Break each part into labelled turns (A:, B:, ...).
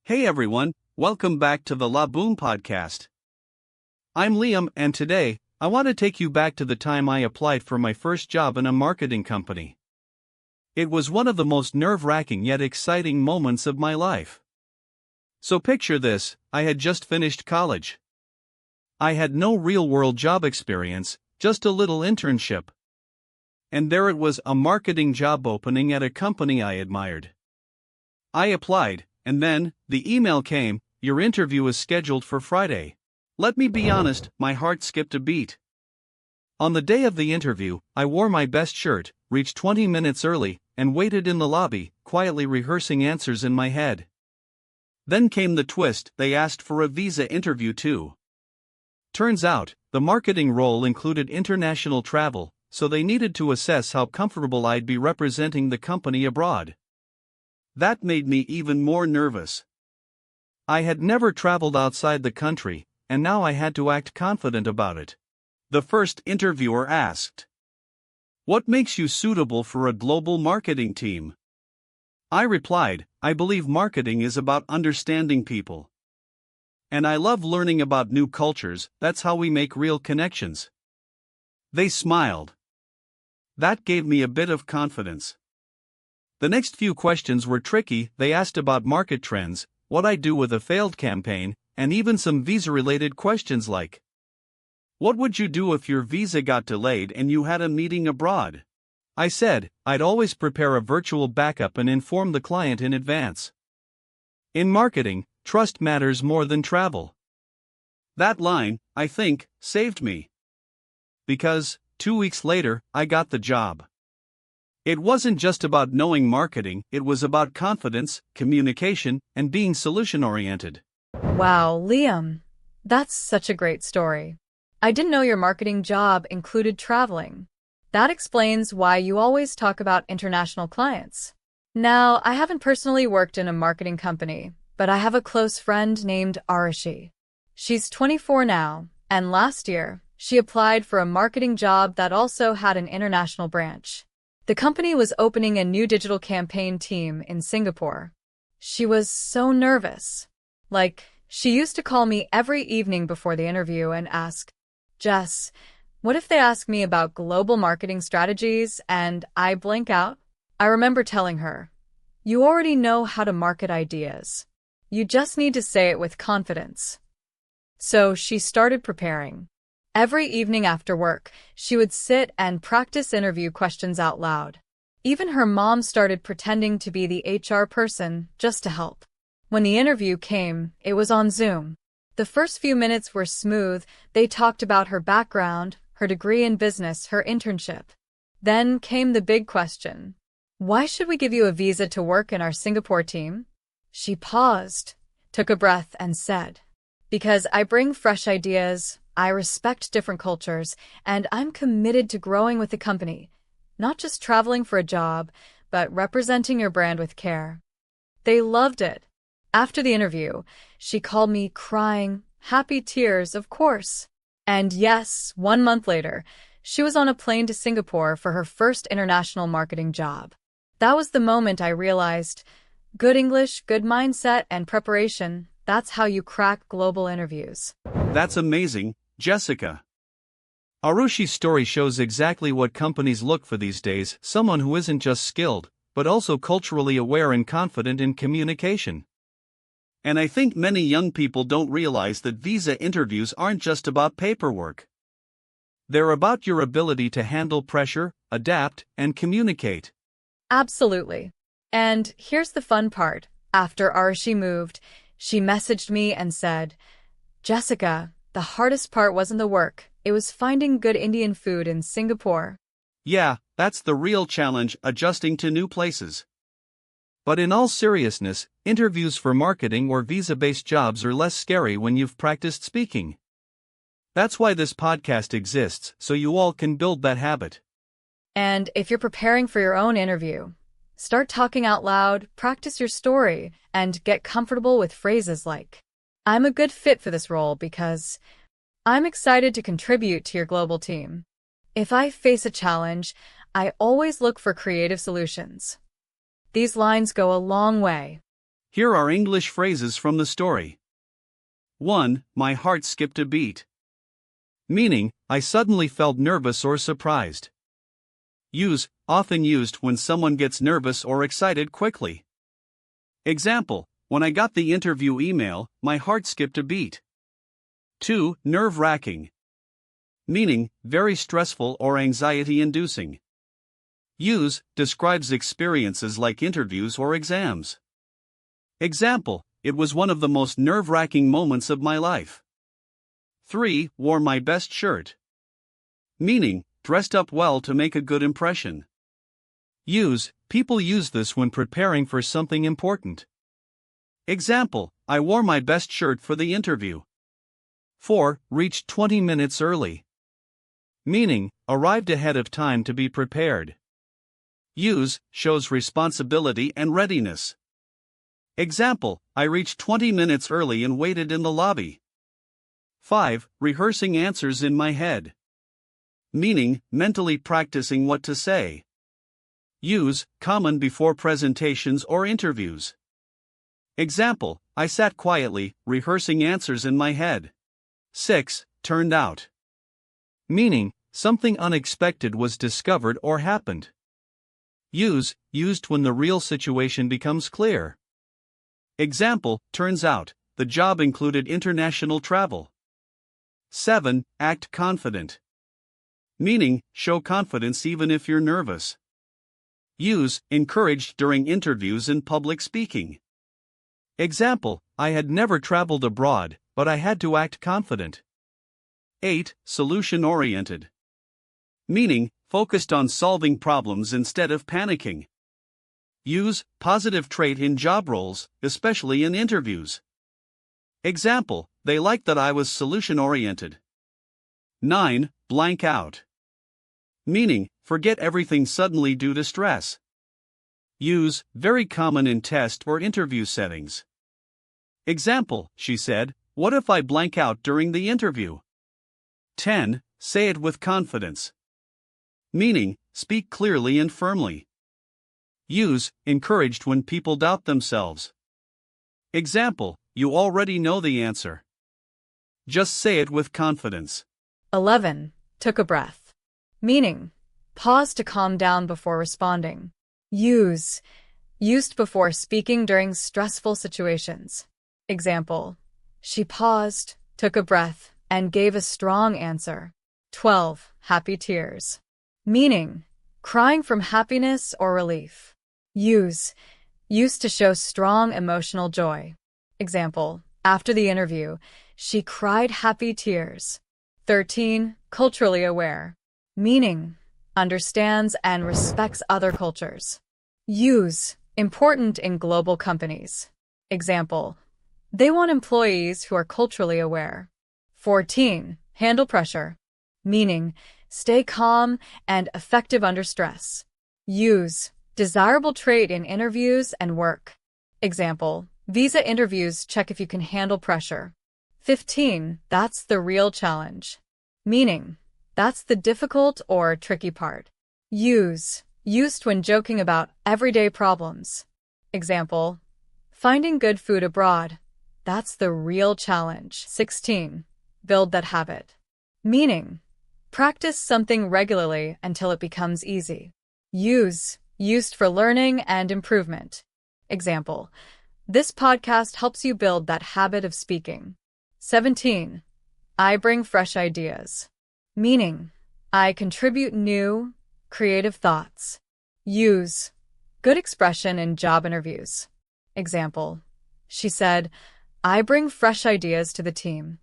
A: Hey everyone, welcome back to the La Boom podcast. I'm Liam, and today, I want to take you back to the time I applied for my first job in a marketing company. It was one of the most nerve-wracking yet exciting moments of my life. So picture this: I had just finished college. I had no real-world job experience, just a little internship. And there it was, a marketing job opening at a company I admired. I applied, and then, the email came: your interview is scheduled for Friday. Let me be honest, my heart skipped a beat. On the day of the interview, I wore my best shirt, reached 20 minutes early, and waited in the lobby, quietly rehearsing answers in my head. Then came the twist: they asked for a visa interview too. Turns out, the marketing role included international travel, so they needed to assess how comfortable I'd be representing the company abroad. That made me even more nervous. I had never traveled outside the country, and now I had to act confident about it. The first interviewer asked, "What makes you suitable for a global marketing team?" I replied, "I believe marketing is about understanding people. And I love learning about new cultures, that's how we make real connections." They smiled. That gave me a bit of confidence. The next few questions were tricky. They asked about market trends, what I do with a failed campaign, and even some visa-related questions like, "What would you do if your visa got delayed and you had a meeting abroad?" I said, I'd always prepare a virtual backup and inform the client in advance. In marketing, trust matters more than travel. That line, I think, saved me. Because, 2 weeks later, I got the job. It wasn't just about knowing marketing, it was about confidence, communication, and being solution-oriented.
B: Wow, Liam. That's such a great story. I didn't know your marketing job included traveling. That explains why you always talk about international clients. Now, I haven't personally worked in a marketing company, but I have a close friend named Arashi. She's 24 now, and last year, she applied for a marketing job that also had an international branch. The company was opening a new digital campaign team in Singapore. She was so nervous. She used to call me every evening before the interview and ask, "Jess, what if they ask me about global marketing strategies?" And I blank out. I remember telling her, "You already know how to market ideas. You just need to say it with confidence." So she started preparing. Every evening after work, she would sit and practice interview questions out loud. Even her mom started pretending to be the HR person just to help. When the interview came, it was on Zoom. The first few minutes were smooth. They talked about her background, her degree in business, her internship. Then came the big question. "Why should we give you a visa to work in our Singapore team?" She paused, took a breath, and said, "Because I bring fresh ideas, I respect different cultures, and I'm committed to growing with the company, not just traveling for a job, but representing your brand with care." They loved it. After the interview, she called me crying, happy tears, of course. And yes, 1 month later, she was on a plane to Singapore for her first international marketing job. That was the moment I realized, good English, good mindset, and preparation, that's how you crack global interviews.
A: That's amazing, Jessica. Arushi's story shows exactly what companies look for these days: someone who isn't just skilled, but also culturally aware and confident in communication. And I think many young people don't realize that visa interviews aren't just about paperwork. They're about your ability to handle pressure, adapt, and communicate.
B: Absolutely. And here's the fun part. After Arashi moved, she messaged me and said, "Jessica, the hardest part wasn't the work, it was finding good Indian food in Singapore."
A: Yeah, that's the real challenge, adjusting to new places. But in all seriousness, interviews for marketing or visa-based jobs are less scary when you've practiced speaking. That's why this podcast exists, so you all can build that habit.
B: And if you're preparing for your own interview, start talking out loud, practice your story, and get comfortable with phrases like, "I'm a good fit for this role because I'm excited to contribute to your global team. If I face a challenge, I always look for creative solutions." These lines go a long way.
A: Here are English phrases from the story. 1. My heart skipped a beat. Meaning, I suddenly felt nervous or surprised. Use, often used when someone gets nervous or excited quickly. Example, when I got the interview email, my heart skipped a beat. 2. Nerve-wracking. Meaning, very stressful or anxiety-inducing. Use, describes experiences like interviews or exams. Example, it was one of the most nerve-wracking moments of my life. 3. Wore my best shirt. Meaning, dressed up well to make a good impression. Use, people use this when preparing for something important. Example, I wore my best shirt for the interview. 4. Reached 20 minutes early. Meaning, arrived ahead of time to be prepared. Use, shows responsibility and readiness. Example, I reached 20 minutes early and waited in the lobby. 5. Rehearsing answers in my head. Meaning, mentally practicing what to say. Use, common before presentations or interviews. Example, I sat quietly, rehearsing answers in my head. 6. Turned out. Meaning, something unexpected was discovered or happened. Use, used when the real situation becomes clear. Example, turns out, the job included international travel. 7. Act confident. Meaning, show confidence even if you're nervous. Use, encouraged during interviews and public speaking. Example, I had never traveled abroad, but I had to act confident. 8. Solution-oriented. Meaning, focused on solving problems instead of panicking. Use, positive trait in job roles, especially in interviews. Example, they liked that I was solution-oriented. 9. Blank out. Meaning, forget everything suddenly due to stress. Use, very common in test or interview settings. Example, she said, what if I blank out during the interview? 10. Say it with confidence. Meaning, speak clearly and firmly. Use, encouraged when people doubt themselves. Example, you already know the answer. Just say it with confidence.
B: 11. Took a breath. Meaning, pause to calm down before responding. Use, used before speaking during stressful situations. Example, she paused, took a breath, and gave a strong answer. 12. Happy tears. Meaning, crying from happiness or relief. Use, used to show strong emotional joy. Example, after the interview, she cried happy tears. 13. Culturally aware. Meaning, understands and respects other cultures. Use, important in global companies. Example, they want employees who are culturally aware. 14. Handle pressure. Meaning, stay calm and effective under stress. Use, desirable trait in interviews and work. Example, visa interviews check if you can handle pressure. 15. That's the real challenge. Meaning, that's the difficult or tricky part. Use, used when joking about everyday problems. Example, finding good food abroad. That's the real challenge. 16. Build that habit. Meaning, practice something regularly until it becomes easy. Use, used for learning and improvement. Example, this podcast helps you build that habit of speaking. 17. I bring fresh ideas. Meaning, I contribute new, creative thoughts. Use, good expression in job interviews. Example, she said, I bring fresh ideas to the team.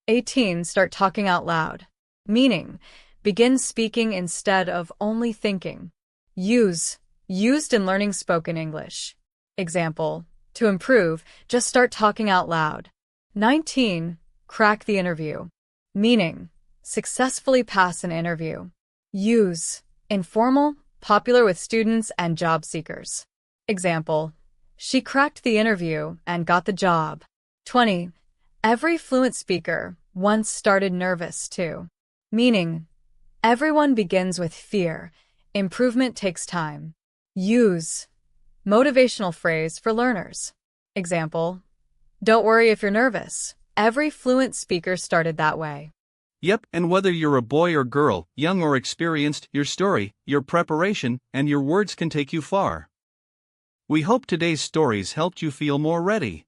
B: 18. Start talking out loud. Meaning, begin speaking instead of only thinking. Use, used in learning spoken English. Example, to improve, just start talking out loud. 19. Crack the interview. Meaning, successfully pass an interview. Use, informal, popular with students and job seekers. Example, she cracked the interview and got the job. 20. Every fluent speaker once started nervous too. Meaning, everyone begins with fear. Improvement takes time. Use, motivational phrase for learners. Example: don't worry if you're nervous. Every fluent speaker started that way.
A: Yep, and whether you're a boy or girl, young or experienced, your story, your preparation, and your words can take you far. We hope today's stories helped you feel more ready.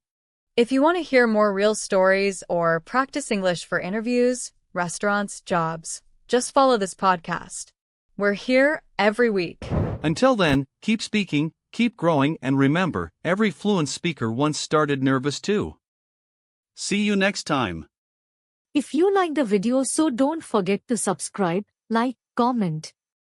B: If you want to hear more real stories or practice English for interviews, restaurants, jobs, just follow this podcast. We're here every week.
A: Until then, keep speaking, keep growing, and remember, every fluent speaker once started nervous too. See you next time.
C: If you like the video, so don't forget to subscribe, like, comment,